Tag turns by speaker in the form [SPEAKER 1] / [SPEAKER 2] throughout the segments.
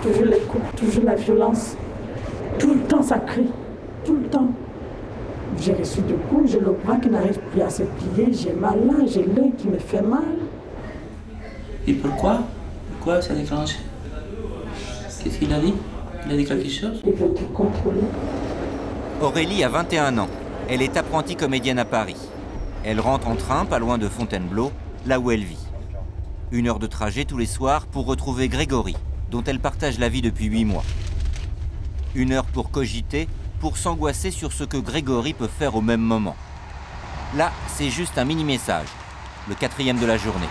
[SPEAKER 1] toujours les coups, toujours la violence. Tout le temps, ça crie. Tout le temps. J'ai reçu des coups, j'ai le bras qui n'arrive plus à se plier, j'ai mal là, j'ai l'œil qui me fait mal.
[SPEAKER 2] Et pourquoi? Pourquoi ça déclenche? Qu'est-ce qu'il a dit? Il a dit quelque chose?
[SPEAKER 1] Il veut te contrôler.
[SPEAKER 3] Aurélie a 21 ans. Elle est apprentie comédienne à Paris. Elle rentre en train, pas loin de Fontainebleau, là où elle vit. 1 heure de trajet tous les soirs pour retrouver Grégory, dont elle partage la vie depuis 8 mois. 1 heure pour cogiter, pour s'angoisser sur ce que Grégory peut faire au même moment. Là, c'est juste un mini-message, le 4e de la journée.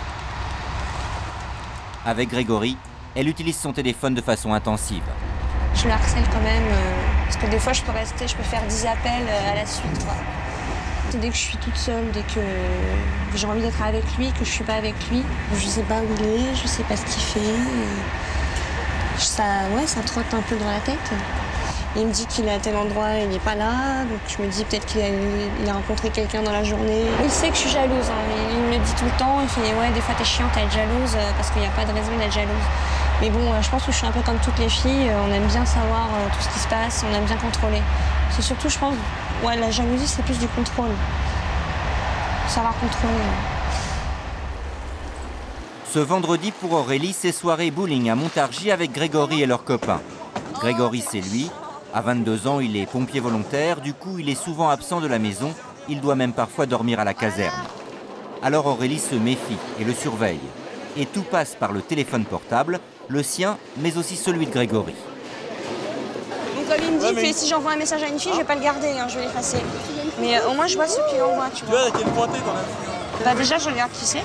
[SPEAKER 3] Avec Grégory, elle utilise son téléphone de façon intensive.
[SPEAKER 4] Je le harcèle quand même, parce que des fois je peux faire 10 appels à la suite, quoi. Dès que je suis toute seule, dès que j'ai envie d'être avec lui, que je suis pas avec lui, je sais pas où il est, je sais pas ce qu'il fait. Ça trotte un peu dans la tête. Il me dit qu'il est à tel endroit, il n'est pas là, donc je me dis peut-être qu'il a rencontré quelqu'un dans la journée. Il sait que je suis jalouse, hein, il me le dit tout le temps, il fait ouais, des fois t'es chiante à être jalouse parce qu'il n'y a pas de raison d'être jalouse. Mais bon, je pense que je suis un peu comme toutes les filles, on aime bien savoir tout ce qui se passe, on aime bien contrôler. C'est surtout, je pense, ouais, la jalousie c'est plus du contrôle. Savoir contrôler.
[SPEAKER 3] Ce vendredi pour Aurélie, c'est soirée bowling à Montargis avec Grégory et leurs copains. Grégory, c'est lui. À 22 ans, il est pompier volontaire, du coup il est souvent absent de la maison, il doit même parfois dormir à la caserne. Alors Aurélie se méfie et le surveille. Et tout passe par le téléphone portable, le sien, mais aussi celui de Grégory.
[SPEAKER 4] Donc comme il me dit, si j'envoie un message à une fille, je vais pas le garder, hein, je vais l'effacer. Mais au moins je vois ce qu'il envoie, tu vois.
[SPEAKER 5] Tu vois, à quel point t'es dans la...
[SPEAKER 4] Bah déjà je regarde qui c'est,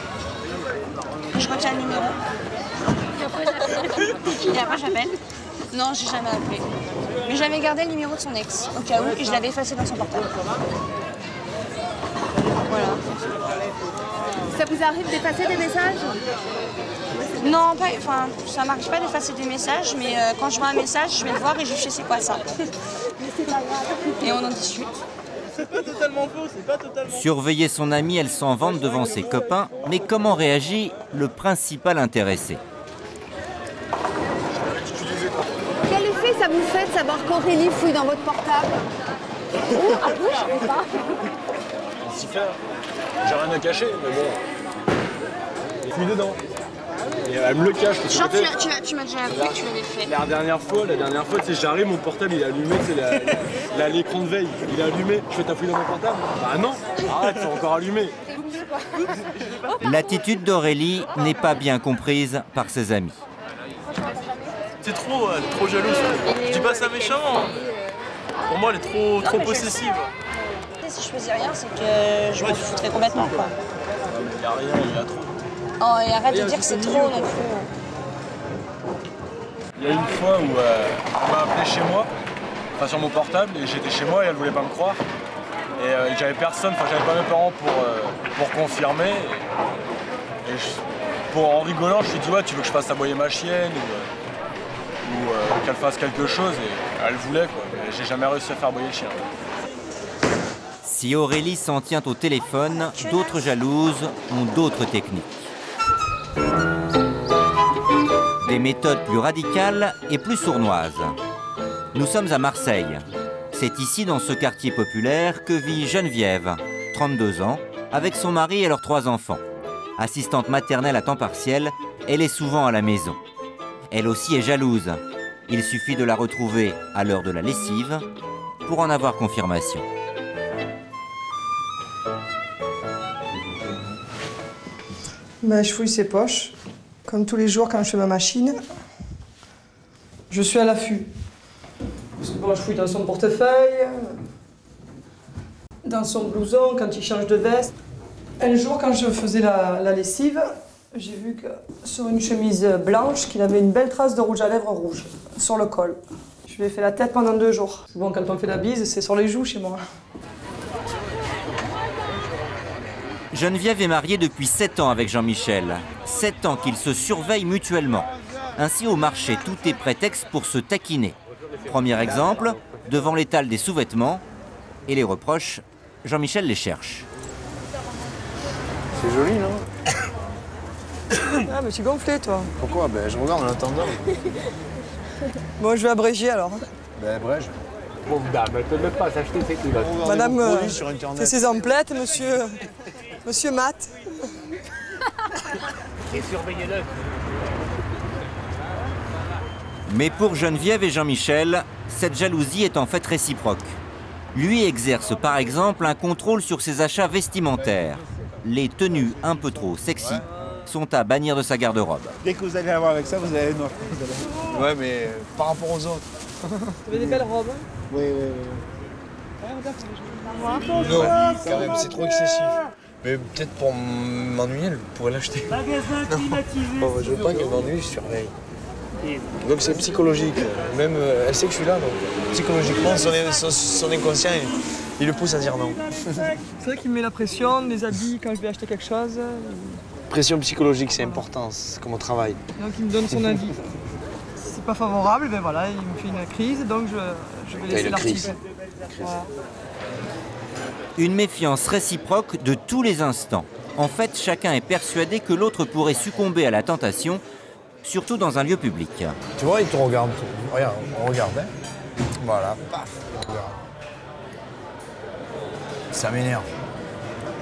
[SPEAKER 4] je retiens le numéro. Et après j'appelle. Non, j'ai jamais appelé. Mais j'avais gardé le numéro de son ex, au cas où, et je l'avais effacé dans son portable. Voilà.
[SPEAKER 6] Ça vous arrive d'effacer des messages?
[SPEAKER 4] Non, ça m'arrive pas d'effacer des messages, mais quand je vois un message, je vais le voir et je sais c'est quoi ça. Et on en discute.
[SPEAKER 5] C'est pas totalement faux, c'est pas totalement...
[SPEAKER 3] Surveiller son ami, elle s'en vante devant ses copains, mais comment réagit le principal intéressé?
[SPEAKER 6] Quel effet ça vous fait de savoir qu'Aurélie fouille dans votre portable? Ah bon, je sais pas.
[SPEAKER 5] S'y faire. J'ai rien à cacher, mais bon. Il fouille dedans. Et elle me le cache.
[SPEAKER 4] Genre, tu m'as déjà avoué que tu l'avais fait.
[SPEAKER 5] La dernière fois, tu sais, j'arrive, mon portable il est allumé, c'est l'écran de veille, il est allumé. Je fais ta fouille dans mon portable? Bah non, arrête, c'est encore allumé.
[SPEAKER 3] L'attitude d'Aurélie n'est pas bien comprise par ses amis.
[SPEAKER 5] C'est trop, elle est trop jalouse. Je dis pas ça méchamment. Pour moi, elle est trop possessive.
[SPEAKER 4] Si je faisais rien, c'est que je me foutrais complètement, quoi.
[SPEAKER 5] Il y a rien, il y a trop.
[SPEAKER 4] Oh, et arrête de dire que c'est trop non plus.
[SPEAKER 5] Il y a une fois où elle m'a appelé chez moi, enfin sur mon portable, et j'étais chez moi et elle voulait pas me croire. Et j'avais personne, enfin j'avais pas mes parents pour confirmer. En rigolant, je lui ai dit ouais, tu veux que je fasse aboyer ma chienne ou qu'elle fasse quelque chose, et elle voulait quoi. Mais j'ai jamais réussi à faire aboyer le chien.
[SPEAKER 3] Si Aurélie s'en tient au téléphone, d'autres jalouses ont d'autres techniques. Des méthodes plus radicales et plus sournoises. Nous sommes à Marseille. C'est ici, dans ce quartier populaire, que vit Geneviève, 32 ans, avec son mari et leurs 3 enfants. Assistante maternelle à temps partiel, elle est souvent à la maison. Elle aussi est jalouse. Il suffit de la retrouver à l'heure de la lessive pour en avoir confirmation.
[SPEAKER 7] Ben, je fouille ses poches, comme tous les jours quand je fais ma machine. Je suis à l'affût. Parce que bon, je fouille dans son portefeuille, dans son blouson, quand il change de veste. Un jour, quand je faisais la lessive, j'ai vu que sur une chemise blanche, qu'il avait une belle trace de rouge à lèvres rouge sur le col. Je lui ai fait la tête pendant 2 jours. Bon, quand on fait la bise, c'est sur les joues chez moi.
[SPEAKER 3] Geneviève est mariée depuis 7 ans avec Jean-Michel. 7 ans qu'ils se surveillent mutuellement. Ainsi, au marché, tout est prétexte pour se taquiner. Premier exemple, devant l'étal des sous-vêtements. Et les reproches, Jean-Michel les cherche.
[SPEAKER 8] C'est joli, non?
[SPEAKER 7] Ah, mais tu es gonflé, toi.
[SPEAKER 8] Pourquoi? Ben, je regarde en attendant.
[SPEAKER 7] Bon, je vais abréger alors.
[SPEAKER 8] Ben, brèche.
[SPEAKER 9] Pauvre dame, elle ne peut même pas s'acheter ses culottes.
[SPEAKER 7] Madame fait ses emplettes, monsieur Matt.
[SPEAKER 9] Et surveillez-le.
[SPEAKER 3] Mais pour Geneviève et Jean-Michel, cette jalousie est en fait réciproque. Lui exerce par exemple un contrôle sur ses achats vestimentaires. Les tenues un peu trop sexy sont à bannir de sa garde-robe.
[SPEAKER 8] Dès que vous allez avoir avec ça, vous allez noir. Ouais, mais par rapport aux autres.
[SPEAKER 7] Vous avez des belles robes.
[SPEAKER 8] Oui. Non, quand même, c'est trop excessif. Mais peut-être pour m'ennuyer, elle pourrait l'acheter.
[SPEAKER 9] Magasin climatisé.
[SPEAKER 8] Oh, je veux pas qu'elle m'ennuie, je surveille. Donc c'est psychologique. Même elle sait que je suis là, donc psychologiquement, son inconscient, il le pousse à dire non.
[SPEAKER 7] C'est vrai qu'il me met la pression, les habits quand je vais acheter quelque chose.
[SPEAKER 8] Pression psychologique, c'est important, c'est comme au travail.
[SPEAKER 7] Donc il me donne son avis. Si c'est pas favorable, ben voilà, il me fait une crise, donc je vais laisser l'article. Voilà.
[SPEAKER 3] Une méfiance réciproque de tous les instants. En fait, chacun est persuadé que l'autre pourrait succomber à la tentation, surtout dans un lieu public.
[SPEAKER 8] Tu vois, il te regarde. Regarde, on regarde. Hein. Voilà, paf, on regarde. Ça m'énerve.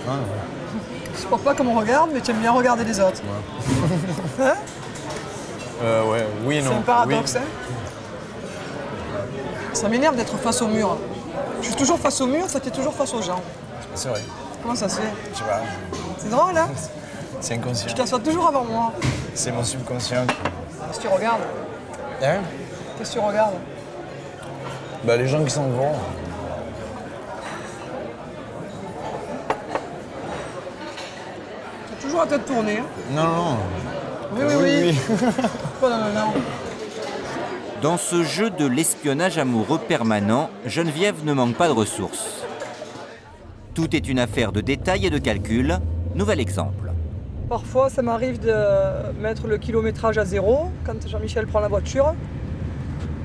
[SPEAKER 8] Hein, ouais.
[SPEAKER 7] Je supporte pas comme on regarde, mais tu aimes bien regarder les autres.
[SPEAKER 8] Ouais.
[SPEAKER 7] Hein
[SPEAKER 8] ouais, oui et non.
[SPEAKER 7] C'est un paradoxe,
[SPEAKER 8] oui.
[SPEAKER 7] Hein. Ça m'énerve d'être face au mur. Je suis toujours face au mur, ça t'est toujours face aux gens.
[SPEAKER 8] C'est vrai.
[SPEAKER 7] Comment ça se fait?
[SPEAKER 8] Je sais pas.
[SPEAKER 7] C'est drôle, hein?
[SPEAKER 8] C'est inconscient.
[SPEAKER 7] Tu t'assois toujours avant moi.
[SPEAKER 8] C'est mon subconscient.
[SPEAKER 7] Qu'est-ce que tu regardes?
[SPEAKER 8] Hein?
[SPEAKER 7] Qu'est-ce que tu regardes?
[SPEAKER 8] Bah les gens qui sont devant.
[SPEAKER 7] Tu as toujours la tête tournée. Hein?
[SPEAKER 8] Non.
[SPEAKER 7] Oui. Pas non.
[SPEAKER 3] Dans ce jeu de l'espionnage amoureux permanent, Geneviève ne manque pas de ressources. Tout est une affaire de détails et de calcul. Nouvel exemple.
[SPEAKER 7] Parfois, ça m'arrive de mettre le kilométrage à 0 quand Jean-Michel prend la voiture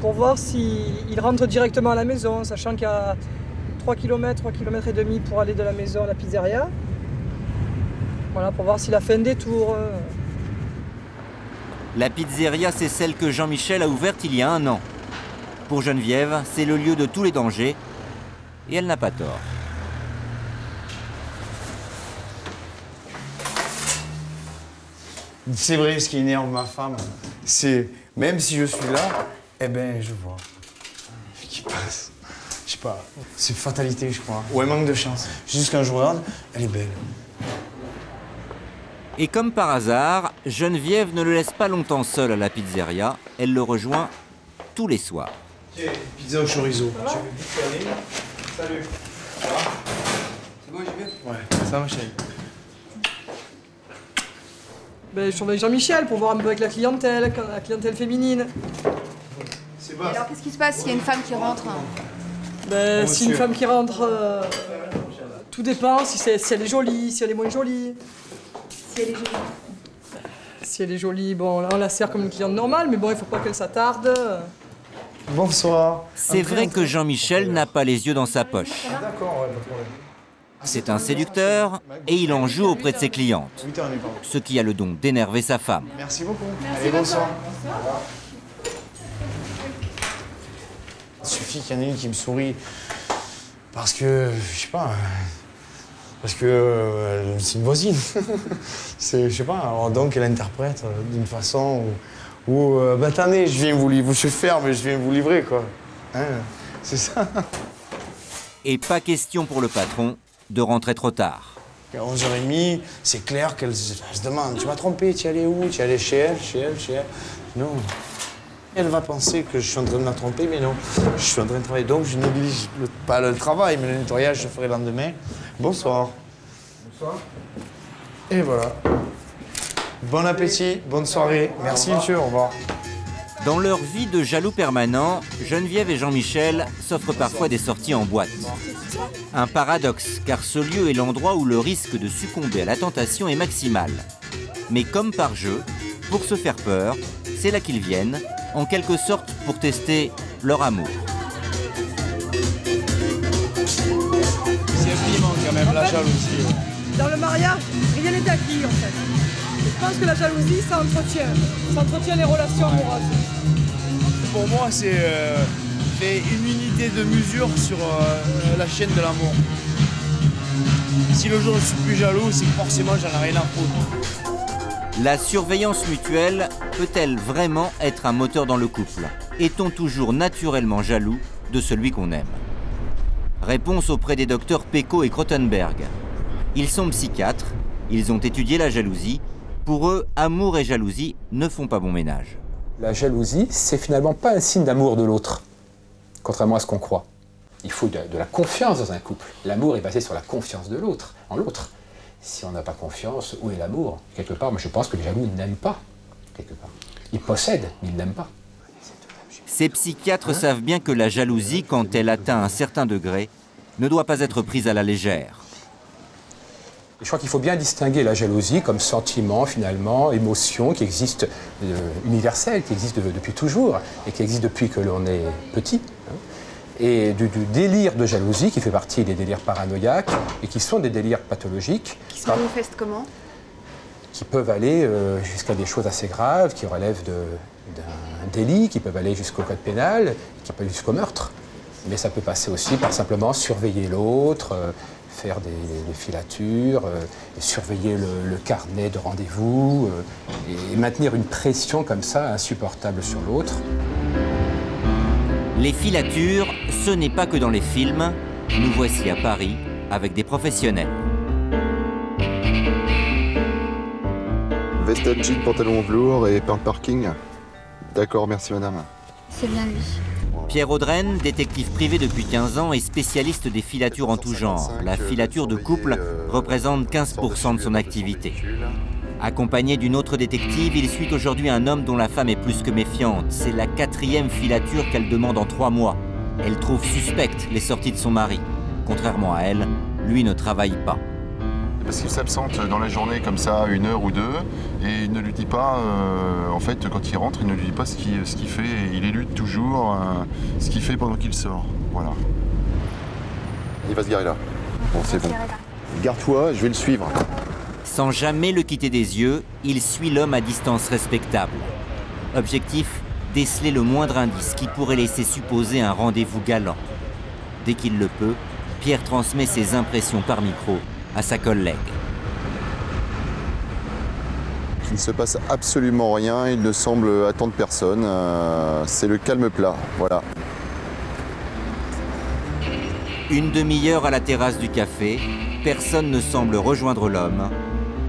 [SPEAKER 7] pour voir s'il rentre directement à la maison, sachant qu'il y a 3 km et demi pour aller de la maison à la pizzeria. Voilà, pour voir s'il a fait un détour.
[SPEAKER 3] La pizzeria, c'est celle que Jean-Michel a ouverte il y a 1 an. Pour Geneviève, c'est le lieu de tous les dangers. Et elle n'a pas tort.
[SPEAKER 8] C'est vrai, ce qui énerve ma femme, c'est même si je suis là, eh ben je vois qui passe. Je sais pas, c'est fatalité, je crois. Ou un manque de chance. Juste quand je regarde, elle est belle.
[SPEAKER 3] Et comme par hasard, Geneviève ne le laisse pas longtemps seul à la pizzeria. Elle le rejoint tous les soirs.
[SPEAKER 8] Ok, pizza au chorizo. Salut. Ça va?
[SPEAKER 10] C'est bon, j'y vais?
[SPEAKER 8] Ouais, ça va, chérie.
[SPEAKER 7] Ben, je surveille Jean-Michel pour voir un peu avec la clientèle féminine.
[SPEAKER 8] C'est
[SPEAKER 6] Et alors, qu'est-ce qui se passe s'il y a une femme qui rentre?
[SPEAKER 7] Ben, si une femme qui rentre, tout dépend si elle est jolie, si elle est moins jolie.
[SPEAKER 6] Si elle est jolie.
[SPEAKER 7] Si elle est jolie, bon, là, on la sert comme une cliente normale, mais bon, il faut pas qu'elle s'attarde.
[SPEAKER 8] Bonsoir.
[SPEAKER 3] C'est vrai que Jean-Michel n'a pas les yeux dans sa poche.
[SPEAKER 8] D'accord, ouais, pas de problème.
[SPEAKER 3] C'est un séducteur et il en joue auprès de ses clientes. Ce qui a le don d'énerver sa femme.
[SPEAKER 8] Merci beaucoup. Allez, bonsoir. Il suffit qu'il y en ait une qui me sourit. Parce que, je sais pas, parce que c'est une voisine. Je sais pas, alors donc elle interprète d'une façon où bah attendez, je viens vous livrer, je ferme, je viens vous livrer, quoi. Hein, c'est ça.
[SPEAKER 3] Et pas question pour le patron de rentrer trop tard.
[SPEAKER 8] À 11h30, c'est clair qu'elle se demande, tu m'as trompé, tu es allé où? Tu es allé chez elle. Non. Elle va penser que je suis en train de la tromper, mais non. Je suis en train de travailler, donc je néglige pas le travail, mais le nettoyage, je ferai le lendemain. Bonsoir. Bonsoir. Et voilà. Bon appétit, bonne soirée. Merci, monsieur, au revoir.
[SPEAKER 3] Dans leur vie de jaloux permanent, Geneviève et Jean-Michel s'offrent parfois des sorties en boîte. Un paradoxe, car ce lieu est l'endroit où le risque de succomber à la tentation est maximal. Mais comme par jeu, pour se faire peur, c'est là qu'ils viennent, en quelque sorte pour tester leur amour.
[SPEAKER 8] C'est piment quand même, la jalousie.
[SPEAKER 7] Dans le mariage, rien n'est acquis en fait. Je pense que la jalousie, ça entretient les relations amoureuses.
[SPEAKER 8] pour moi, c'est une unité de mesure sur la chaîne de l'amour. Si le jour je suis plus jaloux, c'est que forcément j'en ai rien à foutre.
[SPEAKER 3] La surveillance mutuelle peut-elle vraiment être un moteur dans le couple? Est-on toujours naturellement jaloux de celui qu'on aime? Réponse auprès des docteurs Pecot et Krottenberg. Ils sont psychiatres, ils ont étudié la jalousie. Pour eux, amour et jalousie ne font pas bon ménage.
[SPEAKER 10] La jalousie, c'est finalement pas un signe d'amour de l'autre, contrairement à ce qu'on croit. Il faut de la confiance dans un couple. L'amour est basé sur la confiance de l'autre, en l'autre. Si on n'a pas confiance, où est l'amour? Quelque part, moi je pense que les jaloux n'aiment pas, quelque part. Ils possèdent, mais ils n'aiment pas.
[SPEAKER 3] Ces psychiatres savent bien que la jalousie, quand elle atteint un certain degré, ne doit pas être prise à la légère.
[SPEAKER 10] Je crois qu'il faut bien distinguer la jalousie comme sentiment, finalement, émotion qui existe, universelle, qui existe depuis toujours et qui existe depuis que l'on est petit. Et du délire de jalousie qui fait partie des délires paranoïaques et qui sont des délires pathologiques.
[SPEAKER 6] Qui se manifestent comment?
[SPEAKER 10] Qui peuvent aller jusqu'à des choses assez graves, qui relèvent d'un délit, qui peuvent aller jusqu'au code pénal, qui peuvent aller jusqu'au meurtre. Mais ça peut passer aussi par simplement surveiller l'autre, faire des filatures, surveiller le carnet de rendez-vous et maintenir une pression comme ça insupportable sur l'autre.
[SPEAKER 3] Les filatures, ce n'est pas que dans les films. Nous voici à Paris avec des professionnels.
[SPEAKER 11] Veste à jean, pantalon en velours et pain de parking. D'accord, merci madame.
[SPEAKER 12] C'est bien lui.
[SPEAKER 3] Pierre Audren, détective privé depuis 15 ans et spécialiste des filatures en tout genre. La filature de couple représente 15% de son activité. Accompagné d'une autre détective, il suit aujourd'hui un homme dont la femme est plus que méfiante. C'est la 4e filature qu'elle demande en 3 mois. Elle trouve suspectes les sorties de son mari. Contrairement à elle, lui ne travaille pas.
[SPEAKER 11] Parce qu'il s'absente dans la journée comme ça, 1 heure ou 2, et il ne lui dit pas, en fait, quand il rentre, il ne lui dit pas ce qu'il fait. Il élude toujours ce qu'il fait pendant qu'il sort. Voilà. Il va se garer là. Bon, c'est bon. Garde-toi, je vais le suivre.
[SPEAKER 3] Sans jamais le quitter des yeux, il suit l'homme à distance respectable. Objectif, déceler le moindre indice qui pourrait laisser supposer un rendez-vous galant. Dès qu'il le peut, Pierre transmet ses impressions par micro à sa collègue.
[SPEAKER 11] Il ne se passe absolument rien, il ne semble attendre personne. C'est le calme plat, voilà.
[SPEAKER 3] Une demi-heure à la terrasse du café, personne ne semble rejoindre l'homme.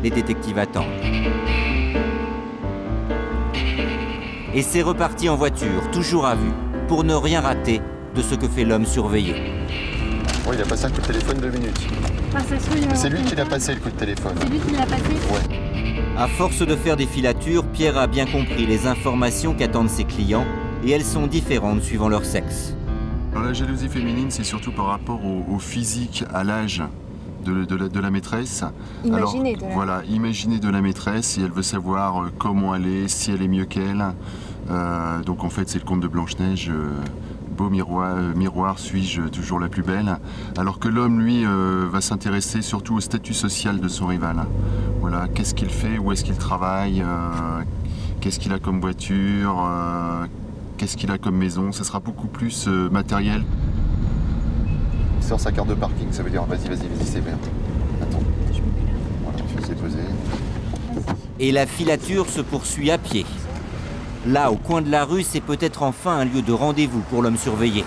[SPEAKER 3] Les détectives attendent. Et c'est reparti en voiture, toujours à vue, pour ne rien rater de ce que fait l'homme surveillé.
[SPEAKER 11] Oh, il a passé un coup de téléphone 2 minutes. C'est lui qui l'a passé le coup de téléphone.
[SPEAKER 12] C'est lui qui l'a passé?
[SPEAKER 11] Ouais.
[SPEAKER 3] À force de faire des filatures, Pierre a bien compris les informations qu'attendent ses clients et elles sont différentes suivant leur sexe.
[SPEAKER 11] Alors, la jalousie féminine, c'est surtout par rapport au physique, à l'âge de la maîtresse. Voilà, imaginer de la maîtresse et elle veut savoir comment elle est, si elle est mieux qu'elle. Donc en fait, c'est le conte de Blanche-Neige. Beau miroir, suis-je toujours la plus belle? Alors que l'homme, lui, va s'intéresser surtout au statut social de son rival. Voilà, qu'est-ce qu'il fait, où est-ce qu'il travaille, qu'est-ce qu'il a comme voiture, qu'est-ce qu'il a comme maison. Ça sera beaucoup plus matériel. Il sort sa carte de parking, ça veut dire vas-y, c'est bien. Attends. Voilà, je vais poser.
[SPEAKER 3] Et la filature se poursuit à pied. Là, au coin de la rue, c'est peut-être enfin un lieu de rendez-vous pour l'homme surveillé.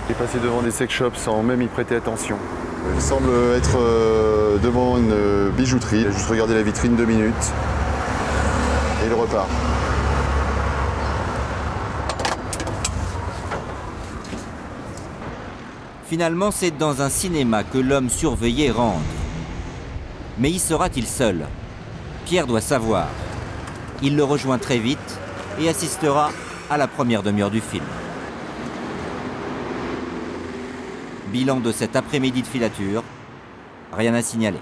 [SPEAKER 11] Il est passé devant des sex shops sans même y prêter attention. Il semble être devant une bijouterie. Il a juste regardé la vitrine 2 minutes et il repart.
[SPEAKER 3] Finalement, c'est dans un cinéma que l'homme surveillé rentre. Mais y sera-t-il seul? Pierre doit savoir. Il le rejoint très vite et assistera à la première demi-heure du film. Bilan de cet après-midi de filature, rien à signaler.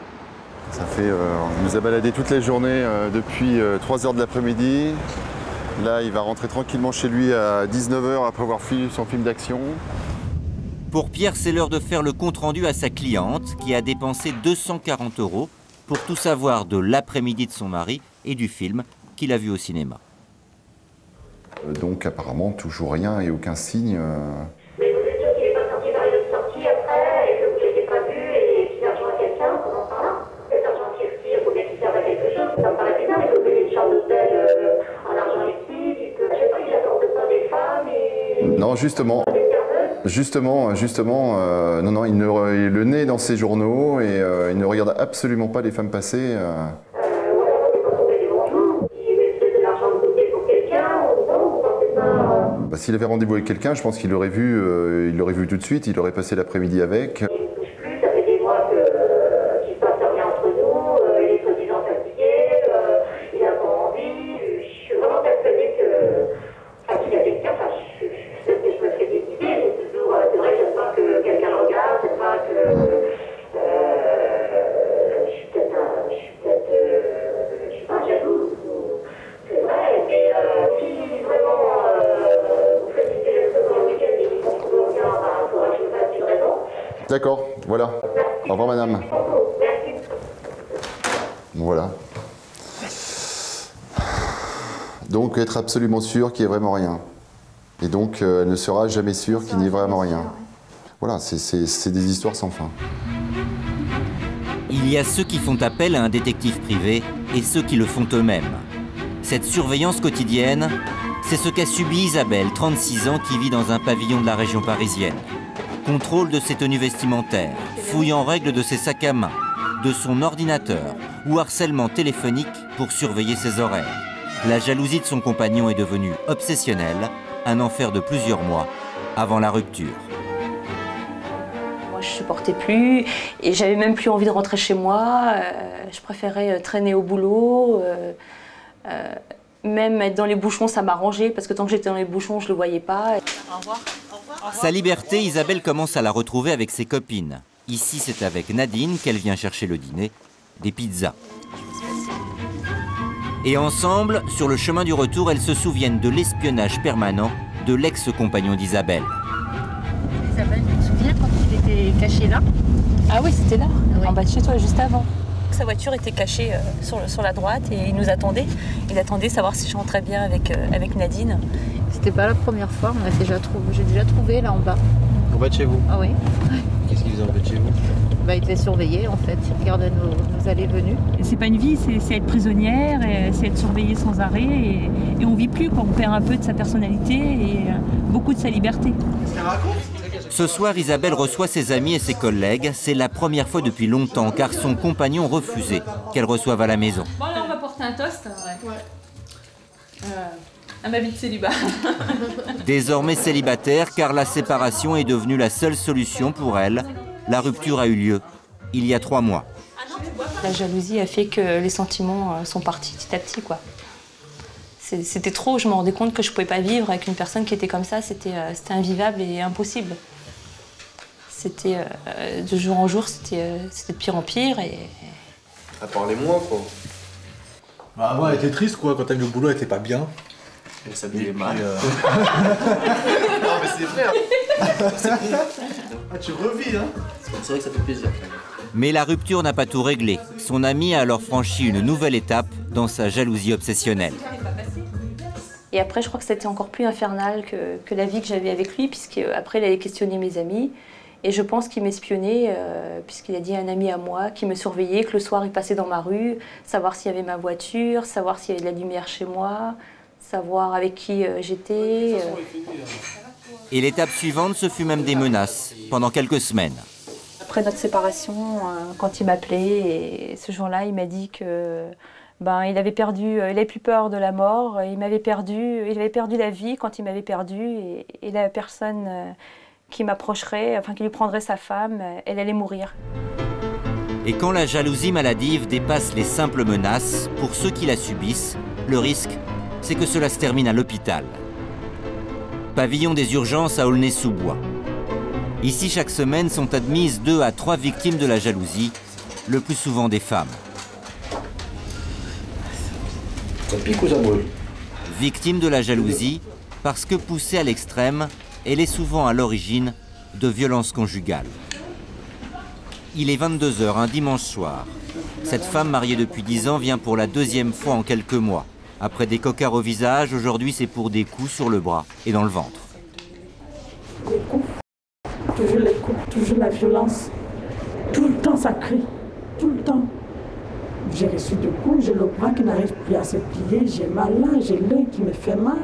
[SPEAKER 11] Ça fait, on nous a baladé toute la journée depuis 3 h de l'après-midi. Là, il va rentrer tranquillement chez lui à 19 h après avoir fini son film d'action.
[SPEAKER 3] Pour Pierre, c'est l'heure de faire le compte-rendu à sa cliente qui a dépensé 240 € pour tout savoir de l'après-midi de son mari et du film qu'il a vu au cinéma.
[SPEAKER 11] Donc apparemment toujours rien et aucun signe.
[SPEAKER 12] Mais vous êtes sûr qu'il n'est pas sorti par une autre sortie après et que vous ne l'avez pas vu et qu'il a rejoint quelqu'un pendant ce temps-là? Cet argent qui retire, il faut bien qu'il serve à quelque chose. Ça me paraît bizarre, il faut payer une chambre d'hôtel en argent liquide, il peut, je sais pas, il accorde pas des femmes et...
[SPEAKER 11] Non, justement. Non, il le nez dans ses journaux et il ne regarde absolument pas les femmes passer. Bah, s'il avait rendez-vous avec quelqu'un, je pense qu'il l'aurait vu tout de suite, il aurait passé l'après-midi avec.
[SPEAKER 12] Ça fait des mois qu'il se passe rien entre nous, il est soi-disant fatigué, il n'a pas envie, je suis vraiment persuadée qu'il y a quelqu'un, peut-être que je me fais des idées, mais toujours, c'est vrai que j'aime pas que quelqu'un le regarde, j'aime pas que... je suis pas jalouse, c'est vrai, mais si vraiment vous faites une télévision dans le week-end et qu'ils ne trouvent aucun, il faudra que je vous fasse une raison.
[SPEAKER 11] D'accord, voilà. Au revoir madame. Voilà. Donc être absolument sûr qu'il n'y ait vraiment rien. Et donc elle ne sera jamais sûre qu'il n'y ait vraiment rien. Voilà, c'est des histoires sans fin.
[SPEAKER 3] Il y a ceux qui font appel à un détective privé et ceux qui le font eux-mêmes. Cette surveillance quotidienne, c'est ce qu'a subi Isabelle, 36 ans, qui vit dans un pavillon de la région parisienne. Contrôle de ses tenues vestimentaires, fouille en règle de ses sacs à main, de son ordinateur ou harcèlement téléphonique pour surveiller ses horaires. La jalousie de son compagnon est devenue obsessionnelle, un enfer de plusieurs mois avant la rupture.
[SPEAKER 13] Moi, je supportais plus et j'avais même plus envie de rentrer chez moi. Je préférais traîner au boulot. Même être dans les bouchons, ça m'arrangeait parce que tant que j'étais dans les bouchons, je le voyais pas. Au revoir.
[SPEAKER 3] Sa liberté, Isabelle commence à la retrouver avec ses copines. Ici, c'est avec Nadine qu'elle vient chercher le dîner, des pizzas. Et ensemble, sur le chemin du retour, elles se souviennent de l'espionnage permanent de l'ex-compagnon d'Isabelle.
[SPEAKER 13] Isabelle, tu te souviens quand il était caché là? Ah oui, c'était là, oui. En bas de chez toi, juste avant. Sa voiture était cachée sur la droite et il nous attendait. Il attendait savoir si je rentrais bien avec Nadine.
[SPEAKER 14] C'était pas la première fois, j'ai déjà trouvé là en bas.
[SPEAKER 15] En bas de chez vous?
[SPEAKER 14] Ah oui.
[SPEAKER 15] Qu'est-ce qu'il faisait en bas de chez vous?
[SPEAKER 14] Bah, il devait surveiller en fait, il regardait nos allées-venues.
[SPEAKER 16] C'est pas une vie, c'est être prisonnière, c'est être surveillée sans arrêt et on vit plus quand on perd un peu de sa personnalité et beaucoup de sa liberté.
[SPEAKER 3] Ce soir, Isabelle reçoit ses amis et ses collègues. C'est la première fois depuis longtemps car son compagnon refusait qu'elle reçoive à la maison.
[SPEAKER 13] Bon là on va porter un toast. À ma vie de célibat.
[SPEAKER 3] Désormais célibataire car la séparation est devenue la seule solution pour elle. La rupture a eu lieu il y a 3 mois.
[SPEAKER 13] La jalousie a fait que les sentiments sont partis petit à petit, quoi. C'était trop, je me rendais compte que je ne pouvais pas vivre avec une personne qui était comme ça, c'était invivable et impossible. C'était de jour en jour, c'était de pire en pire.
[SPEAKER 15] À parler moins, quoi.
[SPEAKER 17] Bah, avant, elle était triste, quoi. Quand elle avait le boulot, elle était pas bien.
[SPEAKER 15] Elle s'habillait mal.
[SPEAKER 17] Non, mais c'est vrai. Ah, tu revis, hein.
[SPEAKER 15] C'est vrai que ça fait plaisir.
[SPEAKER 3] Mais la rupture n'a pas tout réglé. Son ami a alors franchi une nouvelle étape dans sa jalousie obsessionnelle.
[SPEAKER 13] Et après, je crois que c'était encore plus infernal que la vie que j'avais avec lui, puisqu'après, il allait questionner mes amis. Et je pense qu'il m'espionnait, puisqu'il a dit à un ami à moi qui me surveillait, que le soir, il passait dans ma rue, savoir s'il y avait ma voiture, savoir s'il y avait de la lumière chez moi, savoir avec qui j'étais.
[SPEAKER 3] Et l'étape suivante, ce fut même des menaces, pendant quelques semaines.
[SPEAKER 13] Après notre séparation, quand il m'appelait, et ce jour-là, il m'a dit que il avait plus peur de la mort, il avait perdu la vie quand il m'avait perdu, et la personne qui m'approcherait, enfin qui lui prendrait sa femme, elle allait mourir.
[SPEAKER 3] Et quand la jalousie maladive dépasse les simples menaces, pour ceux qui la subissent, le risque, c'est que cela se termine à l'hôpital. Pavillon des urgences à Aulnay-sous-Bois. Ici, chaque semaine sont admises 2 à 3 victimes de la jalousie, le plus souvent des femmes.
[SPEAKER 15] Ça pique ou ça brûle?
[SPEAKER 3] Victime de la jalousie, parce que poussée à l'extrême, elle est souvent à l'origine de violences conjugales. Il est 22 h un dimanche soir. Cette femme mariée depuis 10 ans vient pour la 2e fois en quelques mois. Après des cocards au visage, aujourd'hui c'est pour des coups sur le bras et dans le ventre.
[SPEAKER 1] Les coups, toujours les coups, toujours la violence. Tout le temps ça crie, tout le temps. J'ai reçu des coups, j'ai le bras qui n'arrive plus à se plier, j'ai mal là, j'ai l'œil qui me fait mal.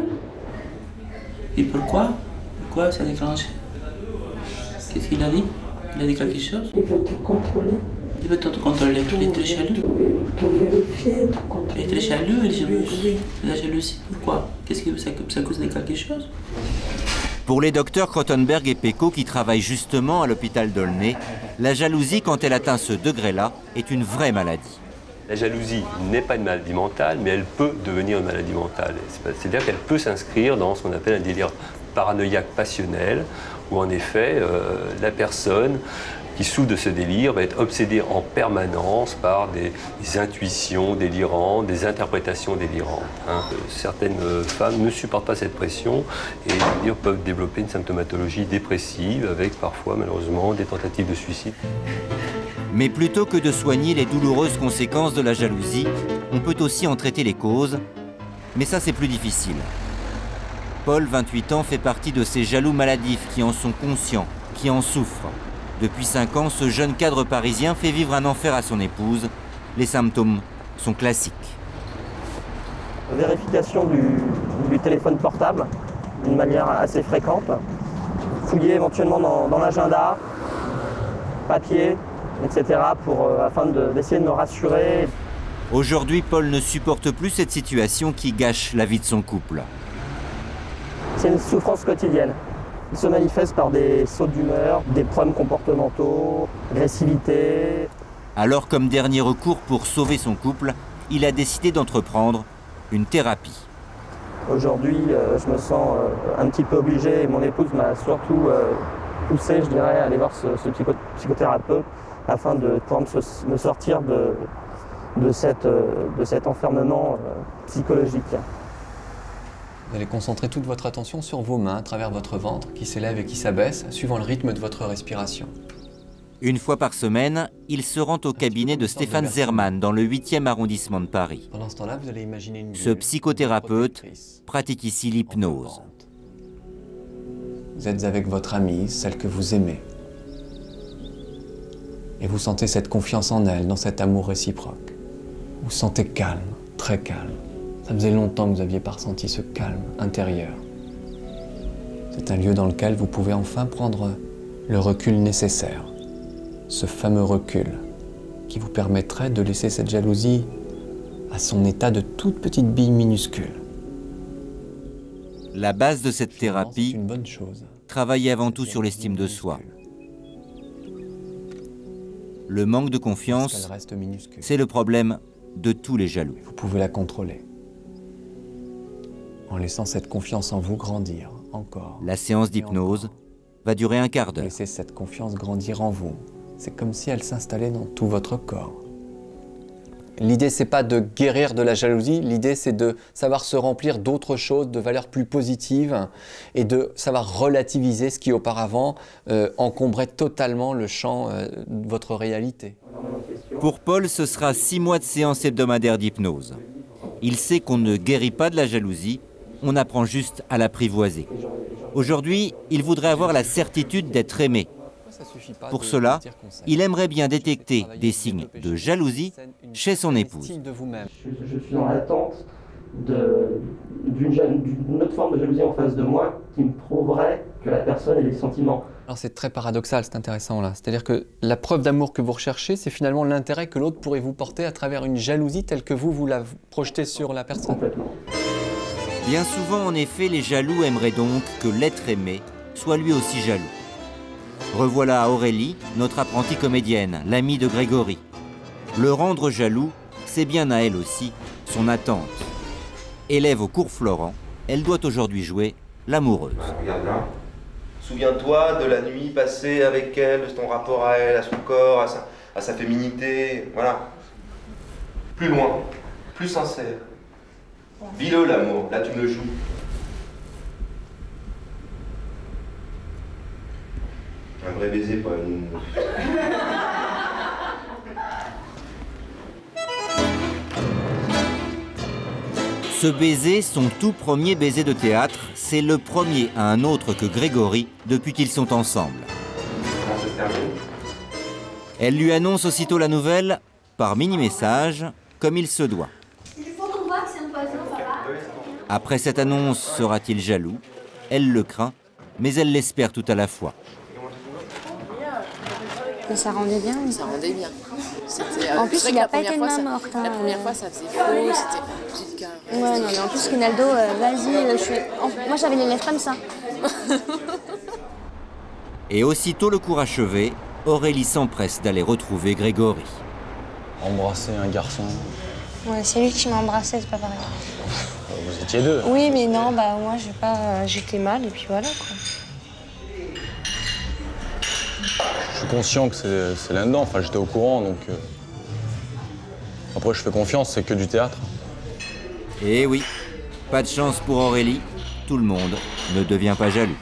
[SPEAKER 2] Et pourquoi? Pourquoi ça déclenche? Qu'est-ce qu'il a dit? Il a dit quelque chose?
[SPEAKER 1] Il veut te contrôler.
[SPEAKER 2] Il veut te contrôler, il est très jaloux.
[SPEAKER 1] Pour vérifier, pour contrôler.
[SPEAKER 2] Il est très jaloux, il est jaloux. La jalousie, pourquoi? Qu'est-ce que ça cause de quelque chose?
[SPEAKER 3] Pour les docteurs Crottenberg et Pecot qui travaillent justement à l'hôpital d'Aulnay, la jalousie, quand elle atteint ce degré-là, est une vraie maladie.
[SPEAKER 18] La jalousie n'est pas une maladie mentale, mais elle peut devenir une maladie mentale. C'est-à-dire qu'elle peut s'inscrire dans ce qu'on appelle un délire paranoïaque passionnel, où en effet, la personne qui souffre de ce délire va être obsédée en permanence par des intuitions délirantes, des interprétations délirantes. Certaines femmes ne supportent pas cette pression et peuvent développer une symptomatologie dépressive avec parfois malheureusement des tentatives de suicide.
[SPEAKER 3] Mais plutôt que de soigner les douloureuses conséquences de la jalousie, on peut aussi en traiter les causes, mais ça c'est plus difficile. Paul, 28 ans, fait partie de ces jaloux maladifs qui en sont conscients, qui en souffrent. Depuis 5 ans, ce jeune cadre parisien fait vivre un enfer à son épouse. Les symptômes sont classiques.
[SPEAKER 19] Vérification du téléphone portable d'une manière assez fréquente. Fouiller éventuellement dans l'agenda, papier, etc. afin d'essayer de me rassurer.
[SPEAKER 3] Aujourd'hui, Paul ne supporte plus cette situation qui gâche la vie de son couple.
[SPEAKER 19] C'est une souffrance quotidienne. Il se manifeste par des sautes d'humeur, des problèmes comportementaux, agressivité.
[SPEAKER 3] Alors, comme dernier recours pour sauver son couple, il a décidé d'entreprendre une thérapie.
[SPEAKER 19] Aujourd'hui, je me sens un petit peu obligé et mon épouse m'a surtout poussé, je dirais, à aller voir ce psychothérapeute afin de pouvoir me sortir de cet enfermement psychologique.
[SPEAKER 20] Vous allez concentrer toute votre attention sur vos mains à travers votre ventre qui s'élève et qui s'abaisse suivant le rythme de votre respiration.
[SPEAKER 3] Une fois par semaine, il se rend au cabinet de Stéphane Zerman dans le 8e arrondissement de Paris.
[SPEAKER 20] Pendant ce temps-là, vous allez imaginer une
[SPEAKER 3] Ce psychothérapeute pratique ici l'hypnose.
[SPEAKER 20] Vous êtes avec votre amie, celle que vous aimez. Et vous sentez cette confiance en elle, dans cet amour réciproque. Vous sentez calme, très calme. Ça faisait longtemps que vous n'aviez pas ressenti ce calme intérieur. C'est un lieu dans lequel vous pouvez enfin prendre le recul nécessaire. Ce fameux recul qui vous permettrait de laisser cette jalousie à son état de toute petite bille minuscule.
[SPEAKER 3] La base de cette thérapie, travailler avant tout sur l'estime de soi. Le manque de confiance, c'est le problème de tous les jaloux.
[SPEAKER 20] Vous pouvez la contrôler. En laissant cette confiance en vous grandir encore.
[SPEAKER 3] La séance d'hypnose va durer un quart d'heure.
[SPEAKER 20] Laissez cette confiance grandir en vous. C'est comme si elle s'installait dans tout votre corps. L'idée, c'est pas de guérir de la jalousie, l'idée, c'est de savoir se remplir d'autres choses, de valeurs plus positives et de savoir relativiser ce qui auparavant encombrait totalement le champ de votre réalité.
[SPEAKER 3] Pour Paul, ce sera 6 mois de séances hebdomadaires d'hypnose. Il sait qu'on ne guérit pas de la jalousie, on apprend juste à l'apprivoiser. Aujourd'hui, il voudrait avoir la certitude d'être aimé. Pour cela, il aimerait bien détecter des signes de jalousie chez son épouse.
[SPEAKER 19] Je suis dans l'attente d'une autre forme de jalousie en face de moi qui me prouverait que la personne ait des sentiments.
[SPEAKER 20] Alors c'est très paradoxal, c'est intéressant là. C'est-à-dire que la preuve d'amour que vous recherchez, c'est finalement l'intérêt que l'autre pourrait vous porter à travers une jalousie telle que vous la projetez sur la personne.
[SPEAKER 3] Bien souvent, en effet, les jaloux aimeraient donc que l'être aimé soit lui aussi jaloux. Revoilà Aurélie, notre apprentie comédienne, l'amie de Grégory. Le rendre jaloux, c'est bien à elle aussi son attente. Élève au cours Florent, elle doit aujourd'hui jouer l'amoureuse.
[SPEAKER 21] Regarde là. Souviens-toi de la nuit passée avec elle, de ton rapport à elle, à son corps, à sa féminité. Voilà. Plus loin, plus sincère. Vis-le l'amour, là tu me le joues. Un vrai baiser, pas une...
[SPEAKER 3] Ce Ce baiser, son tout premier baiser de théâtre, c'est le premier à un autre que Grégory depuis qu'ils sont ensemble. Elle lui annonce aussitôt la nouvelle par mini-message, comme il se doit. Après cette annonce, sera-t-il jaloux? Elle le craint, mais elle l'espère tout à la fois.
[SPEAKER 4] Mais ça rendait bien.
[SPEAKER 22] Ça rendait bien.
[SPEAKER 4] En plus, il n'a pas été de main morte.
[SPEAKER 22] La première fois, ça faisait faux, c'était petite carré.
[SPEAKER 4] Ouais, non, mais en plus, Rinaldo, vas-y, moi j'avais les lèvres comme ça.
[SPEAKER 3] Et aussitôt le cours achevé, Aurélie s'empresse d'aller retrouver Grégory.
[SPEAKER 23] Embrasser un garçon.
[SPEAKER 4] Ouais, c'est lui qui m'a embrassé, c'est pas pareil.
[SPEAKER 23] Vous étiez deux.
[SPEAKER 4] Oui, mais non, bah moi j'étais mal et puis voilà quoi.
[SPEAKER 23] Je suis conscient que c'est là-dedans, enfin j'étais au courant donc. Après je fais confiance, c'est que du théâtre.
[SPEAKER 3] Et oui, pas de chance pour Aurélie, tout le monde ne devient pas jaloux.